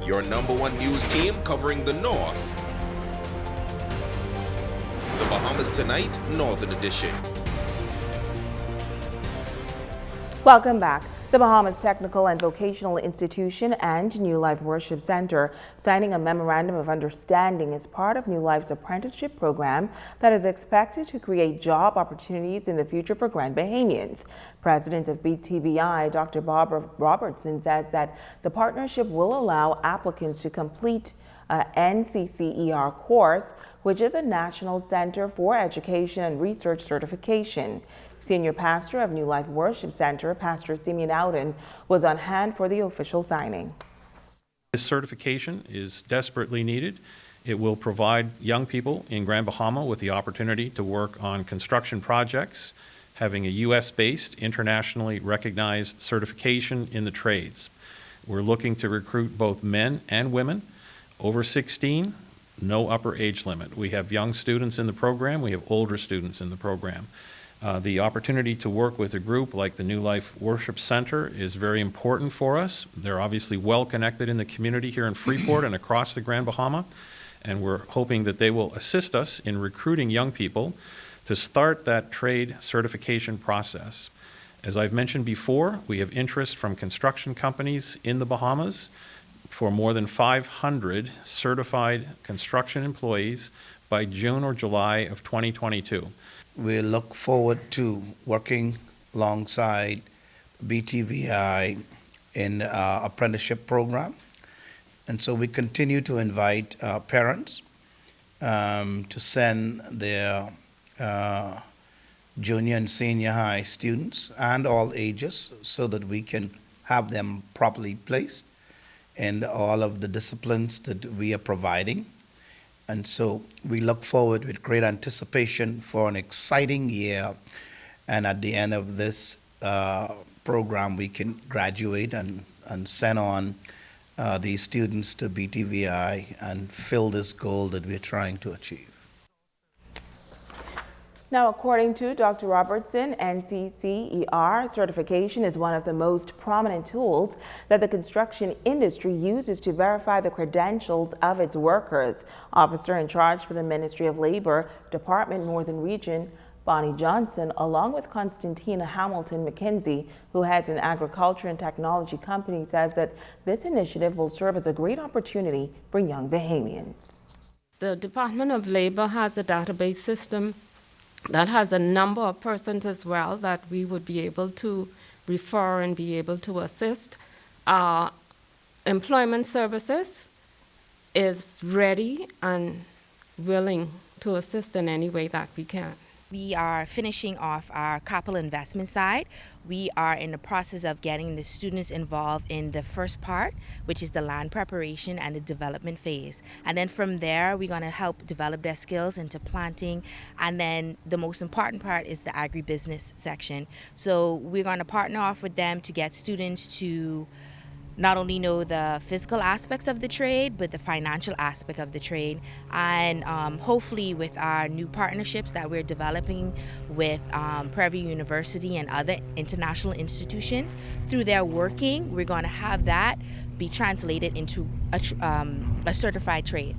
your #1 news team covering the North. The Bahamas Tonight, Northern Edition. Welcome back. The Bahamas Technical and Vocational Institution and New Life Worship Center signing a memorandum of understanding as part of New Life's apprenticeship program that is expected to create job opportunities in the future for Grand Bahamians. President of BTVI, Dr. Bob Robertson, says that the partnership will allow applicants to complete a NCCER course, which is a National Center for Education and Research certification. Senior pastor of New Life Worship Center, Pastor Simeon Ouden, was on hand for the official signing. This certification is desperately needed. It will provide young people in Grand Bahama with the opportunity to work on construction projects, having a U.S.-based, internationally recognized certification in the trades. We're looking to recruit both men and women over 16, no upper age limit. We have young students in the program, we have older students in the program. The opportunity to work with a group like the New Life Worship Center is very important for us. They're obviously well connected in the community here in Freeport and across the Grand Bahama, and we're hoping that they will assist us in recruiting young people to start that trade certification process. As I've mentioned before, we have interest from construction companies in the Bahamas for more than 500 certified construction employees by June or July of 2022. We look forward to working alongside BTVI in our apprenticeship program. And so we continue to invite parents to send their junior and senior high students and all ages so that we can have them properly placed in all of the disciplines that we are providing. And so we look forward with great anticipation for an exciting year. And at the end of this program, we can graduate and send on these students to BTVI and fill this goal that we're trying to achieve. Now, according to Dr. Robertson, NCCER certification is one of the most prominent tools that the construction industry uses to verify the credentials of its workers. Officer in charge for the Ministry of Labor, Department Northern Region, Bonnie Johnson, along with Constantina Hamilton McKenzie, who heads an agriculture and technology company, says that this initiative will serve as a great opportunity for young Bahamians. The Department of Labor has a database system that has a number of persons as well that we would be able to refer and be able to assist. Employment Services is ready and willing to assist in any way that we can. We are finishing off our capital investment side. We are in the process of getting the students involved in the first part, which is the land preparation and the development phase. And then from there, we're going to help develop their skills into planting. And then the most important part is the agribusiness section. So we're going to partner off with them to get students to not only know the physical aspects of the trade, but the financial aspect of the trade. And hopefully with our new partnerships that we're developing with Prairie View University and other international institutions, through their working, we're going to have that be translated into a certified trade.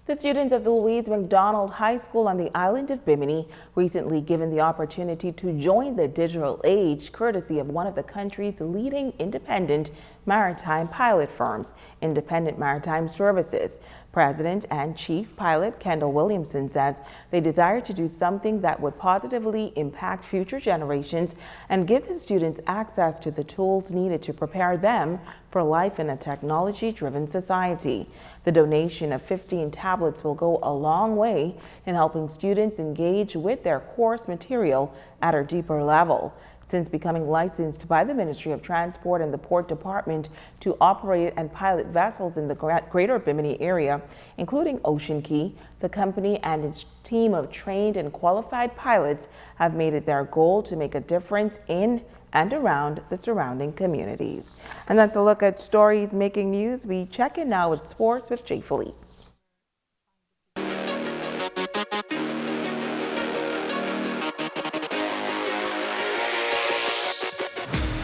The students of the Louise McDonald High School on the island of Bimini recently given the opportunity to join the digital age courtesy of one of the country's leading independent maritime pilot firms, Independent Maritime Services. President and Chief Pilot Kendall Williamson says they desire to do something that would positively impact future generations and give the students access to the tools needed to prepare them for life in a technology-driven society. The donation of 15 tablets will go a long way in helping students engage with their course material at a deeper level. Since becoming licensed by the Ministry of Transport and the Port Department to operate and pilot vessels in the Greater Bimini area, including Ocean Key, the company and its team of trained and qualified pilots have made it their goal to make a difference in and around the surrounding communities. And that's a look at stories making news. We check in now with sports with Jay Philippe.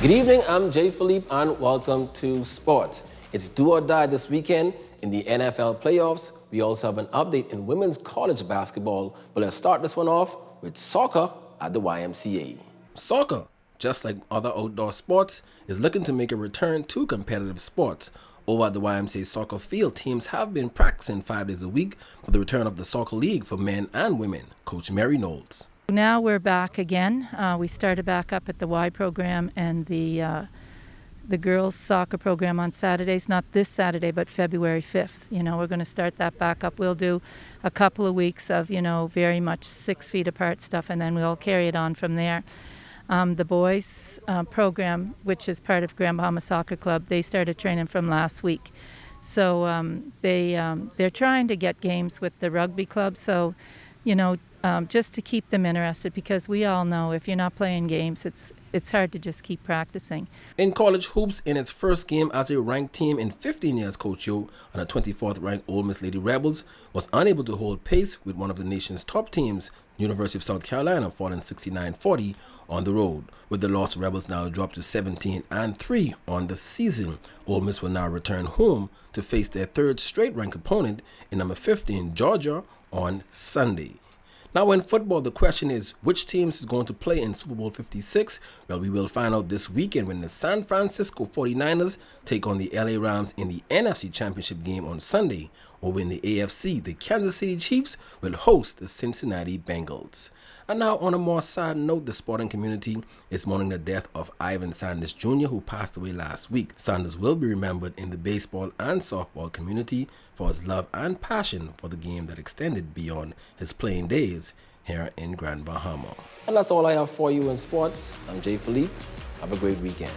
Good evening, I'm Jay Philippe and welcome to Sports. It's do or die this weekend in the NFL playoffs. We also have an update in women's college basketball, but let's start this one off with soccer at the YMCA. Soccer, just like other outdoor sports, is looking to make a return to competitive sports. Over at the YMCA soccer field, teams have been practicing 5 days a week for the return of the soccer league for men and women. Coach Mary Knowles. Now we're back again. We started back up at the Y program and the girls soccer program on Saturdays, not this Saturday, but February 5th. We're going to start that back up. We'll do a couple of weeks of, very much 6 feet apart stuff, and then we'll carry it on from there. The boys program, which is part of Grand Bahamas Soccer Club, they started training from last week. So they're trying to get games with the rugby club. So, just to keep them interested, because we all know if you're not playing games, it's hard to just keep practicing. In college hoops, in its first game as a ranked team in 15 years, Coach Yo and the 24th ranked Ole Miss Lady Rebels was unable to hold pace with one of the nation's top teams, University of South Carolina, falling 69-40 on the road. With the loss, Rebels now dropped to 17-3 on the season. Ole Miss will now return home to face their third straight ranked opponent in number 15, Georgia, on Sunday. Now in football, the question is, which teams is going to play in Super Bowl 56? Well, we will find out this weekend when the San Francisco 49ers take on the LA Rams in the NFC Championship game on Sunday. Over in the AFC, the Kansas City Chiefs will host the Cincinnati Bengals. And now on a more sad note, the sporting community is mourning the death of Ivan Sanders Jr., who passed away last week. Sanders will be remembered in the baseball and softball community for his love and passion for the game that extended beyond his playing days here in Grand Bahama. And that's all I have for you in sports. I'm Jay Philippe. Have a great weekend.